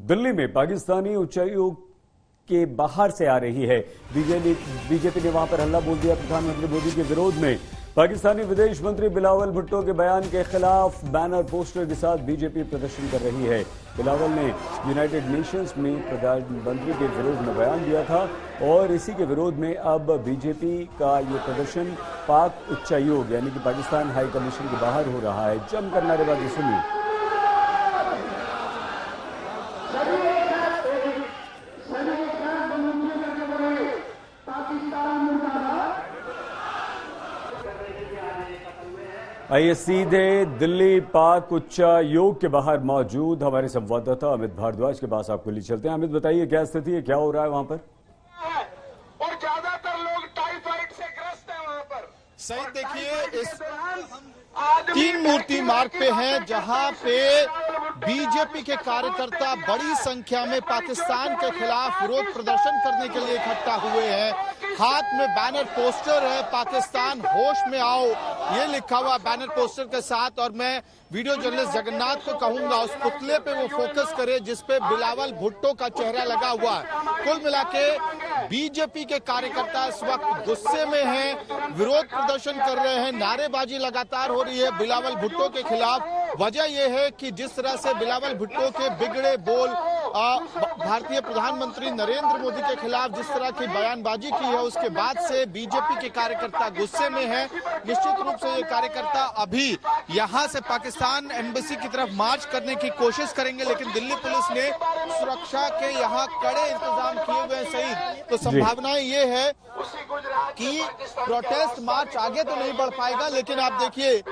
दिल्ली में पाकिस्तानी उच्चायोग के बाहर से आ रही है। बीजेपी ने वहां पर हल्ला बोल दिया प्रधानमंत्री मोदी के विरोध में। पाकिस्तानी विदेश मंत्री बिलावल भुट्टो के बयान के खिलाफ बैनर पोस्टर के साथ बीजेपी प्रदर्शन कर रही है। बिलावल ने यूनाइटेड नेशंस में प्रधानमंत्री के विरोध में बयान दिया था और इसी के विरोध में अब बीजेपी का ये प्रदर्शन पाक उच्चायोग यानी कि पाकिस्तान हाई कमीशन के बाहर हो रहा है। जमकर नारेबाजी सुनिए। आइए सीधे दिल्ली पाक उच्चायोग के बाहर मौजूद हमारे संवाददाता अमित भारद्वाज के पास आपको ले चलते हैं। अमित, बताइए क्या स्थिति है, क्या हो रहा है वहां पर? और ज्यादातर लोग टाइफाइड से ग्रस्त हैं वहां पर। सही देखिए, इस 3 मूर्ति मार्ग पे हैं जहां पे बीजेपी के कार्यकर्ता बड़ी संख्या में पाकिस्तान के खिलाफ विरोध प्रदर्शन करने के लिए इकट्ठा हुए हैं। हाथ में बैनर पोस्टर है, पाकिस्तान होश में आओ ये लिखा हुआ बैनर पोस्टर के साथ। और मैं वीडियो जर्नलिस्ट जगन्नाथ को कहूंगा उस पुतले पे वो फोकस करे जिसपे बिलावल भुट्टो का चेहरा लगा हुआ है। कुल मिला के बीजेपी के कार्यकर्ता इस वक्त गुस्से में हैं, विरोध प्रदर्शन कर रहे हैं, नारेबाजी लगातार हो रही है बिलावल भुट्टो के खिलाफ। वजह यह है कि जिस तरह से बिलावल भुट्टो के बिगड़े बोल भारतीय प्रधानमंत्री नरेंद्र मोदी के खिलाफ जिस तरह की बयानबाजी की है उसके बाद से बीजेपी के कार्यकर्ता गुस्से में हैं। निश्चित रूप से ये कार्यकर्ता अभी यहां से पाकिस्तान एम्बेसी की तरफ मार्च करने की कोशिश करेंगे, लेकिन दिल्ली पुलिस ने सुरक्षा के यहां कड़े इंतजाम किए हुए हैं। सही तो संभावनाएं ये है कि प्रोटेस्ट मार्च आगे तो नहीं बढ़ पाएगा, लेकिन आप देखिए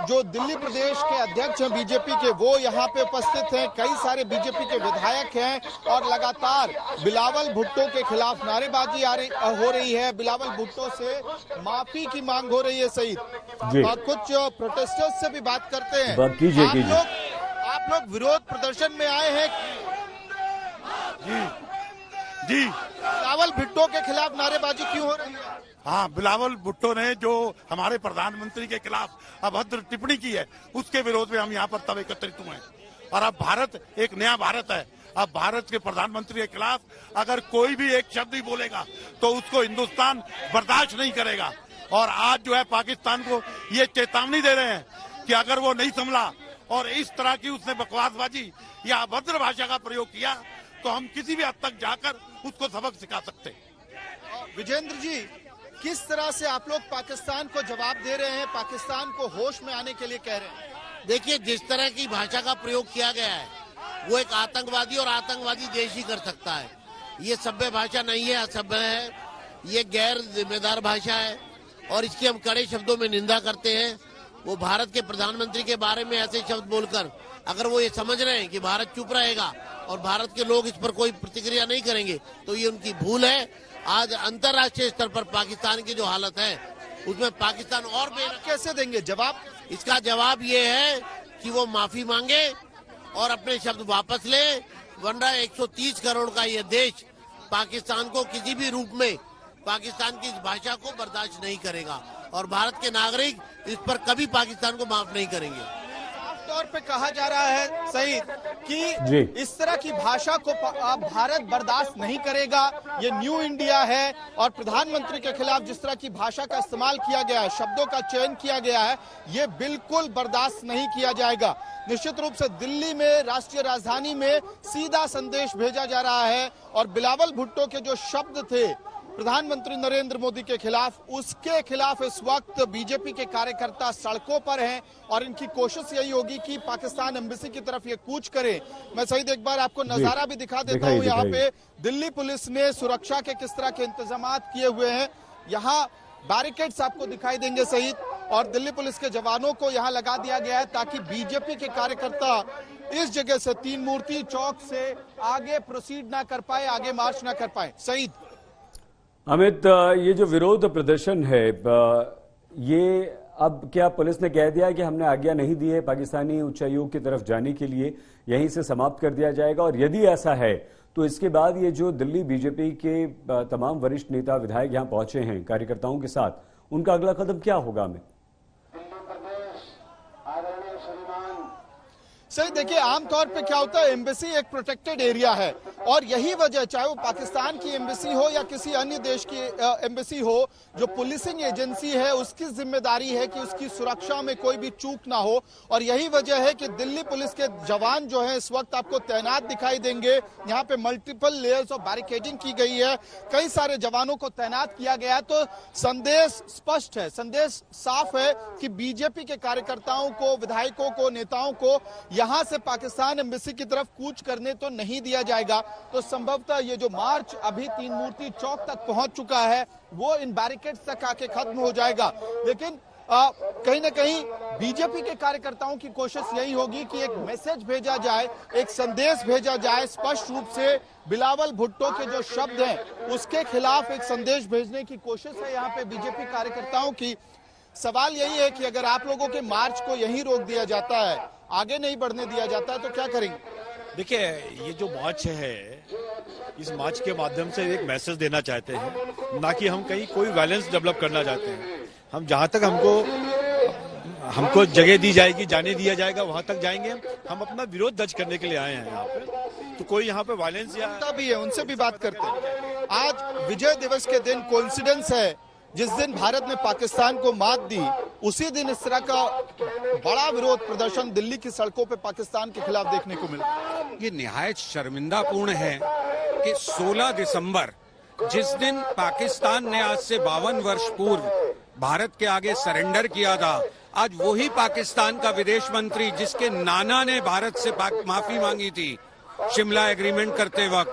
जो दिल्ली प्रदेश के अध्यक्ष हैं बीजेपी के वो यहाँ पे उपस्थित हैं, कई सारे बीजेपी के विधायक हैं और लगातार बिलावल भुट्टो के खिलाफ नारेबाजी हो रही है। बिलावल भुट्टो से माफी की मांग हो रही है। सही कुछ प्रोटेस्टर्स से भी बात करते हैं। आप लोग विरोध प्रदर्शन में आए हैं? जी बिलावल भुट्टो के खिलाफ नारेबाजी क्यों हो रही है? हाँ, बिलावल भुट्टो ने जो हमारे प्रधानमंत्री के खिलाफ अभद्र टिप्पणी की है उसके विरोध में हम यहाँ पर तब एकत्रित हुए हैं। और अब भारत एक नया भारत है। अब भारत के प्रधानमंत्री के खिलाफ अगर कोई भी एक शब्द ही बोलेगा तो उसको हिंदुस्तान बर्दाश्त नहीं करेगा। और आज जो है पाकिस्तान को ये चेतावनी दे रहे हैं कि अगर वो नहीं संभला और इस तरह की उसने बकवासबाजी या अभद्र भाषा का प्रयोग किया तो हम किसी भी हद तक जाकर उसको सबक सिखा सकते हैं। विजेंद्र जी, किस तरह से आप लोग पाकिस्तान को जवाब दे रहे हैं, पाकिस्तान को होश में आने के लिए कह रहे हैं? देखिए, जिस तरह की भाषा का प्रयोग किया गया है वो एक आतंकवादी और आतंकवादी देश ही कर सकता है। ये सभ्य भाषा नहीं है, असभ्य है, ये गैर जिम्मेदार भाषा है और इसकी हम कड़े शब्दों में निंदा करते हैं। वो भारत के प्रधानमंत्री के बारे में ऐसे शब्द बोलकर अगर वो ये समझ रहे हैं कि भारत चुप रहेगा और भारत के लोग इस पर कोई प्रतिक्रिया नहीं करेंगे तो ये उनकी भूल है। आज अंतर्राष्ट्रीय स्तर पर पाकिस्तान की जो हालत है उसमें पाकिस्तान और कैसे देंगे जवाब? इसका जवाब ये है कि वो माफी मांगे और अपने शब्द वापस ले, वरना 130 करोड़ का ये देश पाकिस्तान को किसी भी रूप में पाकिस्तान की इस भाषा को बर्दाश्त नहीं करेगा और भारत के नागरिक इस पर कभी पाकिस्तान को माफ नहीं करेंगे। तौर पे कहा जा रहा है सही कि इस तरह की भाषा को भारत बर्दाश्त नहीं करेगा। ये न्यू इंडिया है और प्रधानमंत्री के खिलाफ जिस तरह की भाषा का इस्तेमाल किया गया है, शब्दों का चयन किया गया है, ये बिल्कुल बर्दाश्त नहीं किया जाएगा। निश्चित रूप से दिल्ली में, राष्ट्रीय राजधानी में सीधा संदेश भेजा जा रहा है और बिलावल भुट्टो के जो शब्द थे प्रधानमंत्री नरेंद्र मोदी के खिलाफ, उसके खिलाफ इस वक्त बीजेपी के कार्यकर्ता सड़कों पर हैं और इनकी कोशिश यही होगी कि पाकिस्तान एम्बेसी की तरफ ये कूच करें। मैं सही एक बार आपको नजारा भी दिखा देता हूं। यहाँ पे दिल्ली पुलिस ने सुरक्षा के किस तरह के इंतजाम किए हुए हैं। यहाँ बैरिकेड्स आपको दिखाई देंगे सहित और दिल्ली पुलिस के जवानों को यहाँ लगा दिया गया है ताकि बीजेपी के कार्यकर्ता इस जगह से 3 मूर्ति चौक से आगे प्रोसीड ना कर पाए, आगे मार्च ना कर पाए। सईद अमित, ये जो विरोध प्रदर्शन है ये अब क्या पुलिस ने कह दिया कि हमने आज्ञा नहीं दी है पाकिस्तानी उच्चायोग की तरफ जाने के लिए, यहीं से समाप्त कर दिया जाएगा? और यदि ऐसा है तो इसके बाद ये जो दिल्ली बीजेपी के तमाम वरिष्ठ नेता विधायक यहां पहुंचे हैं कार्यकर्ताओं के साथ, उनका अगला कदम क्या होगा? अमित, सही देखिए, आमतौर पे क्या होता है, एम्बेसी एक प्रोटेक्टेड एरिया है और यही वजह, चाहे वो पाकिस्तान की एम्बेसी हो या किसी अन्य देश की एम्बेसी हो, जो पुलिसिंग एजेंसी है उसकी जिम्मेदारी है कि उसकी सुरक्षा में कोई भी चूक ना हो। और यही वजह है कि दिल्ली पुलिस के जवान जो है इस वक्त आपको तैनात दिखाई देंगे। यहाँ पे मल्टीपल लेयर्स ऑफ बैरिकेडिंग की गई है, कई सारे जवानों को तैनात किया गया है। तो संदेश स्पष्ट है, संदेश साफ है कि बीजेपी के कार्यकर्ताओं को, विधायकों को, नेताओं को यहां से पाकिस्तान एम्बेसी की तरफ कूच करने तो नहीं दिया जाएगा। तो संभवतः ये जो मार्च अभी तीन मूर्ति चौक तक पहुंच चुका है वो इन बैरिकेड्स तक आके खत्म हो जाएगा। लेकिन कहीं ना कहीं बीजेपी के कार्यकर्ताओं की कोशिश यही होगी कि एक मैसेज भेजा जाए, एक संदेश भेजा जाए, स्पष्ट रूप से बिलावल भुट्टो के जो शब्द हैं उसके खिलाफ एक संदेश भेजने की कोशिश है यहाँ पे बीजेपी कार्यकर्ताओं की। सवाल यही है कि अगर आप लोगों के मार्च को यहीं रोक दिया जाता है, आगे नहीं बढ़ने दिया जाता है, तो क्या करेंगे? देखिए, ये जो मार्च है, इस मार्च के माध्यम से एक मैसेज देना चाहते हैं, ना कि हम कहीं कोई वायलेंस डेवलप करना चाहते हैं। हम जहां तक हमको जगह दी जाएगी, जाने दिया जाएगा, वहां तक जाएंगे। हम अपना विरोध दर्ज करने के लिए आए हैं यहाँ पे, तो कोई यहाँ पे वायलेंस या भी है, उनसे भी बात करते हैं। आज विजय दिवस के दिन कोइंसिडेंस है, जिस दिन भारत ने पाकिस्तान को मात दी उसी दिन इस तरह का बड़ा विरोध प्रदर्शन दिल्ली की सड़कों पे पाकिस्तान के खिलाफ देखने को मिला। ये निहायत शर्मिंदापूर्ण है कि 16 दिसंबर, जिस दिन पाकिस्तान ने आज से 52 वर्ष पूर्व भारत के आगे सरेंडर किया था, आज वही पाकिस्तान का विदेश मंत्री, जिसके नाना ने भारत से माफी मांगी थी शिमला एग्रीमेंट करते वक्त,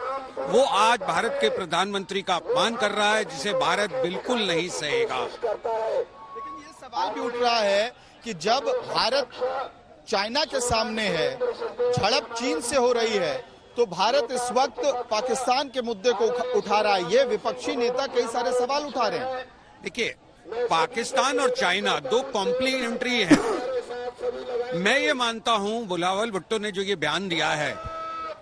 वो आज भारत के प्रधानमंत्री का अपमान कर रहा है, जिसे भारत बिल्कुल नहीं सहेगा। लेकिन ये सवाल भी उठ रहा है कि जब भारत चाइना के सामने है, झड़प चीन से हो रही है, तो भारत इस वक्त पाकिस्तान के मुद्दे को उठा रहा है। ये विपक्षी नेता कई सारे सवाल उठा रहे हैं। देखिए, पाकिस्तान और चाइना दो कॉम्प्लीमेंट्री हैं। मैं ये मानता हूं, बिलावल भुट्टो ने जो ये बयान दिया है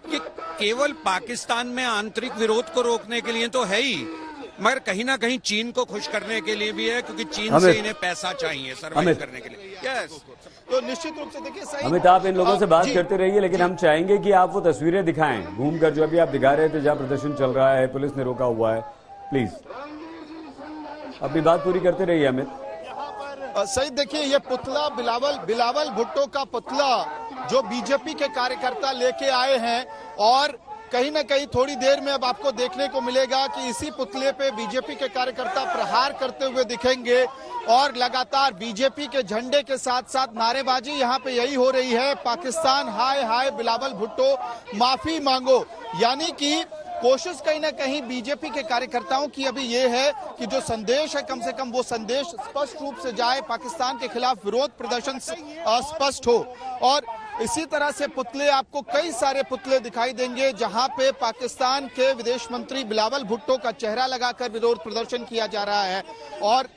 कि केवल पाकिस्तान में आंतरिक विरोध को रोकने के लिए तो है ही, मगर कहीं ना कहीं चीन को खुश करने के लिए भी है, क्योंकि चीन से इन्हें पैसा चाहिए सर्वाइव करने के लिए। यस, तो निश्चित रूप से देखिए, सही अमित, आप इन लोगों से बात करते रहिए, लेकिन हम चाहेंगे कि आप वो तस्वीरें दिखाएं घूमकर, जो अभी आप दिखा रहे थे जहां प्रदर्शन चल रहा है, पुलिस ने रोका हुआ है। प्लीज अपनी बात पूरी करते रहिए अमित। सही देखिए, ये पुतला बिलावल भुट्टो का पुतला जो बीजेपी के कार्यकर्ता लेके आए हैं, और कहीं ना कहीं थोड़ी देर में अब आपको देखने को मिलेगा कि इसी पुतले पे बीजेपी के कार्यकर्ता प्रहार करते हुए दिखेंगे और लगातार बीजेपी के झंडे के साथ साथ नारेबाजी यहाँ पे यही हो रही है, पाकिस्तान हाय हाय, बिलावल भुट्टो माफी मांगो। यानी कि कोशिश कहीं ना कहीं बीजेपी के कार्यकर्ताओं की अभी ये है कि जो संदेश है, कम से कम वो संदेश स्पष्ट रूप से जाए, पाकिस्तान के खिलाफ विरोध प्रदर्शन स्पष्ट हो। और इसी तरह से पुतले, आपको कई सारे पुतले दिखाई देंगे जहां पे पाकिस्तान के विदेश मंत्री बिलावल भुट्टो का चेहरा लगाकर विरोध प्रदर्शन किया जा रहा है। और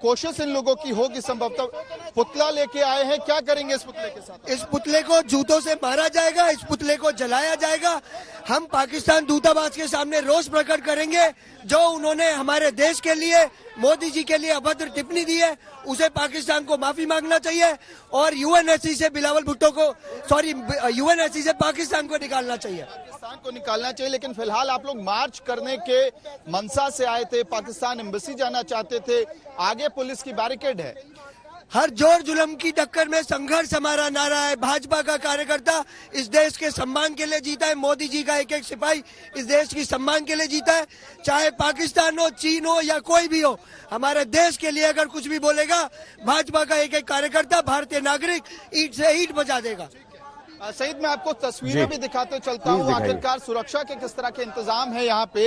कोशिश इन लोगों की होगी, संभवतः पुतला लेके आए हैं, क्या करेंगे इस पुतले के साथ? इस पुतले को जूतों से मारा जाएगा, इस पुतले को जलाया जाएगा। हम पाकिस्तान दूतावास के सामने रोष प्रकट करेंगे। जो उन्होंने हमारे देश के लिए, मोदी जी के लिए अभद्र टिप्पणी दी है, उसे पाकिस्तान को माफी मांगना चाहिए और यूएनएससी से बिलावल भुट्टो को, यूएनएससी से पाकिस्तान को निकालना चाहिए। पाकिस्तान को निकालना चाहिए। लेकिन फिलहाल आप लोग मार्च करने के मंशा से आए थे, पाकिस्तान एम्बेसी जाना चाहते थे, आगे पुलिस की बैरिकेड है। हर जोर जुल्म की टक्कर में संघर्ष हमारा नारा है। भाजपा का कार्यकर्ता इस देश के सम्मान के लिए जीता है, मोदी जी का एक एक सिपाही इस देश की सम्मान के लिए जीता है। चाहे पाकिस्तान हो, चीन हो या कोई भी हो, हमारे देश के लिए अगर कुछ भी बोलेगा, भाजपा का एक एक कार्यकर्ता, भारतीय नागरिक ईंट से ईंट बजा देगा। सईद, मैं आपको तस्वीरें भी दिखाते चलता हूँ। आखिरकार सुरक्षा के किस तरह के इंतजाम है यहाँ पे।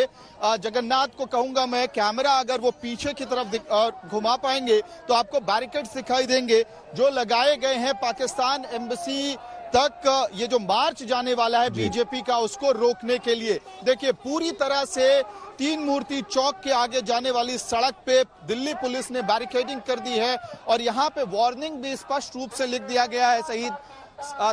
जगन्नाथ को कहूंगा मैं, कैमरा अगर वो पीछे की तरफ घुमा पाएंगे तो आपको बैरिकेड्स दिखाई देंगे जो लगाए गए हैं पाकिस्तान एम्बेसी तक। ये जो मार्च जाने वाला है बीजेपी का, उसको रोकने के लिए देखिए पूरी तरह से तीन मूर्ति चौक के आगे जाने वाली सड़क पे दिल्ली पुलिस ने बैरिकेडिंग कर दी है और यहाँ पे वार्निंग भी स्पष्ट रूप से लिख दिया गया है। शहीद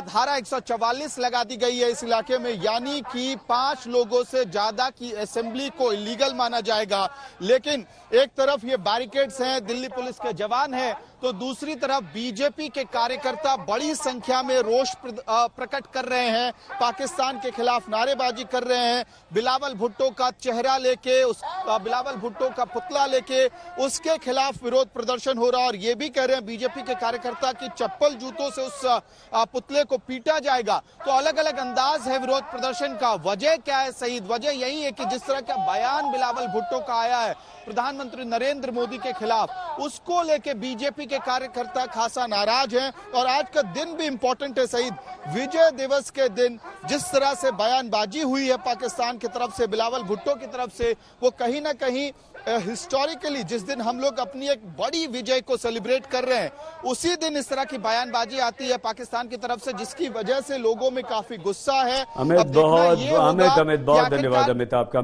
धारा 144 लगा दी गई है इस इलाके में, यानी कि 5 लोगों से ज्यादा की असेंबली को इलीगल माना जाएगा। लेकिन एक तरफ ये बैरिकेड्स हैं, दिल्ली पुलिस के जवान हैं तो दूसरी तरफ बीजेपी के कार्यकर्ता बड़ी संख्या में रोष प्रकट कर रहे हैं, पाकिस्तान के खिलाफ नारेबाजी कर रहे हैं। बिलावल भुट्टो का चेहरा लेके, बिलावल भुट्टो का पुतला लेके उसके खिलाफ विरोध प्रदर्शन हो रहा है और ये भी कह रहे हैं बीजेपी के कार्यकर्ता कि चप्पल जूतों से उस पुतले को पीटा जाएगा। तो अलग अलग अंदाज है विरोध प्रदर्शन का। वजह क्या है सईद? वजह यही है कि जिस तरह का बयान बिलावल भुट्टो का आया है प्रधानमंत्री नरेंद्र मोदी के खिलाफ, उसको लेके बीजेपी के कार्यकर्ता खासा नाराज हैं। और आज का दिन भी इंपॉर्टेंट है सईद, विजय दिवस के दिन जिस तरह से बयानबाजी हुई है पाकिस्तान की तरफ से, बिलावल भुट्टो की तरफ से, वो कहीं ना कहीं हिस्टोरिकली जिस दिन हम लोग अपनी एक बड़ी विजय को सेलिब्रेट कर रहे हैं, उसी दिन इस तरह की बयानबाजी आती है पाकिस्तान की तरफ से, जिसकी वजह से लोगों में काफी गुस्सा है। अमित बहुत धन्यवाद। अमित, आपका